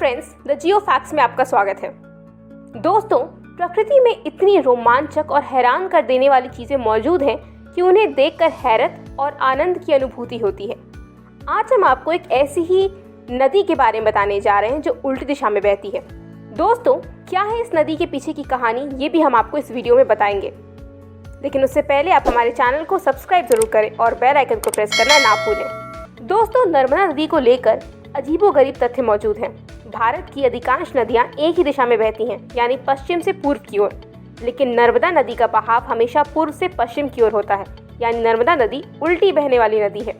Friends, the Jio facts में आपका स्वागत है। दोस्तों, प्रकृति में इतनी रोमांचक और हैरान कर देने वाली चीजें मौजूद हैं कि उन्हें देखकर हैरत और आनंद की अनुभूति होती है। आज हम आपको एक ऐसी ही नदी के बारे में बताने जा रहे हैं जो उल्टी दिशा में बहती है। दोस्तों, क्या है इस नदी के पीछे की कहानी, ये भी हम आपको इस वीडियो में बताएंगे। लेकिन उससे पहले आप हमारे चैनल को सब्सक्राइब जरूर करें और बेल आइकन को प्रेस करना ना भूलें। दोस्तों, नर्मदा नदी को लेकर अजीबोगरीब तथ्य मौजूद हैं। भारत की अधिकांश नदियां एक ही दिशा में बहती हैं, यानी पश्चिम से पूर्व की ओर। लेकिन नर्मदा नदी का बहाव हमेशा पूर्व से पश्चिम की ओर होता है, यानी नर्मदा नदी उल्टी बहने वाली नदी है।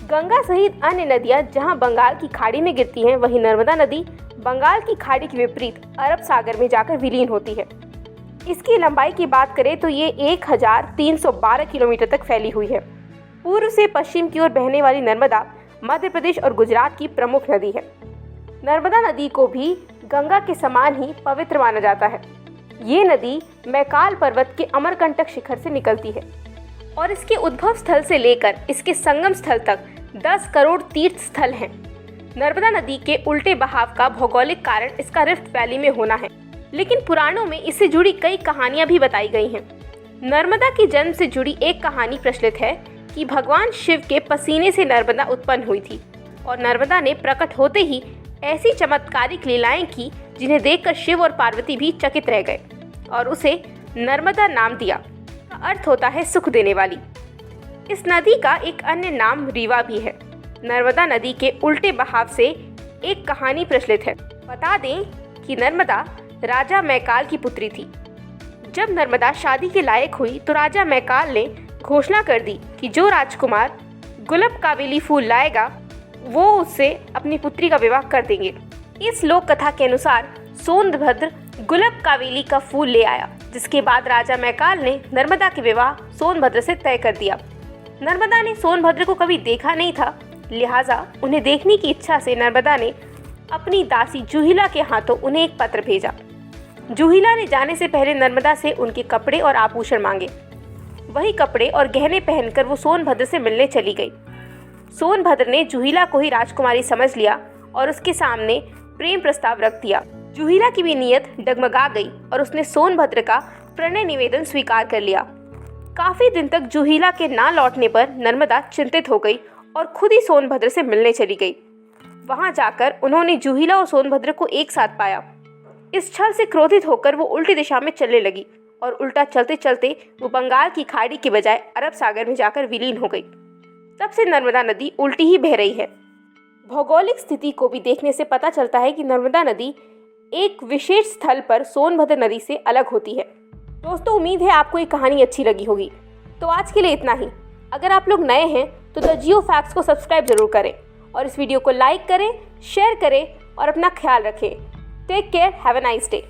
गंगा सहित अन्य नदियां जहां बंगाल की खाड़ी में गिरती हैं, वहीं नर्मदा नदी बंगाल की खाड़ी के विपरीत अरब सागर में जाकर विलीन होती है। इसकी लंबाई की बात करें तो ये 1312 किलोमीटर तक फैली हुई है। पूर्व से पश्चिम की ओर बहने वाली नर्मदा मध्य प्रदेश और गुजरात की प्रमुख नदी है। नर्मदा नदी को भी गंगा के समान ही पवित्र माना जाता है। ये नदी मैकाल पर्वत के अमरकंटक शिखर से निकलती है और इसके उद्भव स्थल से लेकर इसके संगम स्थल तक 10 करोड़ तीर्थ स्थल हैं। नर्मदा नदी के उल्टे बहाव का भौगोलिक कारण इसका रिफ्ट वैली में होना है, लेकिन पुराणों में इससे जुड़ी कई कहानियां भी बताई गई हैं। नर्मदा के जन्म से जुड़ी एक कहानी प्रचलित है कि भगवान शिव के पसीने से नर्मदा उत्पन्न हुई थी और नर्मदा ने प्रकट होते ही ऐसी चमत्कारिक लीलाएं की जिन्हें देखकर शिव और पार्वती भी चकित रह गए और उसे नर्मदा नाम दिया। अर्थ होता है सुख देने वाली। इस नदी का एक अन्य नाम रीवा भी है। नर्मदा नदी के उल्टे बहाव से एक कहानी प्रचलित है। बता दें कि नर्मदा राजा मैकाल की पुत्री थी। जब नर्मदा शादी के लायक हुई तो राजा मैकाल ने घोषणा कर दी कि जो राजकुमार गुलाब कावेली फूल लाएगा वो उससे अपनी पुत्री का विवाह कर देंगे। इस लोक कथा के अनुसार सोनभद्र गुलाब कावेली का फूल ले आया, जिसके बाद राजा मैकाल ने नर्मदा के विवाह सोनभद्र से तय कर दिया। नर्मदा ने सोनभद्र को कभी देखा नहीं था, लिहाजा उन्हें देखने की इच्छा से नर्मदा ने अपनी दासी जूहिला के हाथों उन्हें एक पत्र भेजा। जूहिला ने जाने से पहले नर्मदा से उनके कपड़े और आभूषण मांगे। वही कपड़े और गहने पहनकर वो सोनभद्र से मिलने चली गई। सोनभद्र ने जूहिला को ही राजकुमारी समझ लिया और उसके सामने प्रेम प्रस्ताव रख दिया। जूहिला की भी नीयत डगमगा गई और उसने सोनभद्र का प्रणय निवेदन स्वीकार कर लिया। काफी दिन तक जूहिला के ना लौटने पर नर्मदा चिंतित हो गई और खुद ही सोनभद्र से मिलने चली गई। वहां जाकर उन्होंने जूहिला और सोनभद्र को एक साथ पाया। इस छल से क्रोधित होकर वो उल्टी दिशा में चलने लगी और उल्टा चलते चलते वो बंगाल की खाड़ी के बजाय अरब सागर में जाकर विलीन हो गई। तब से नर्मदा नदी उल्टी ही बह रही है। भौगोलिक स्थिति को भी देखने से पता चलता है कि नर्मदा नदी एक विशेष स्थल पर सोनभद्र नदी से अलग होती है। दोस्तों, उम्मीद है आपको ये कहानी अच्छी लगी होगी। तो आज के लिए इतना ही। अगर आप लोग नए हैं तो द जियो फैक्ट्स को सब्सक्राइब जरूर करें और इस वीडियो को लाइक करें, शेयर करें और अपना ख्याल रखें। Take care, have a nice day.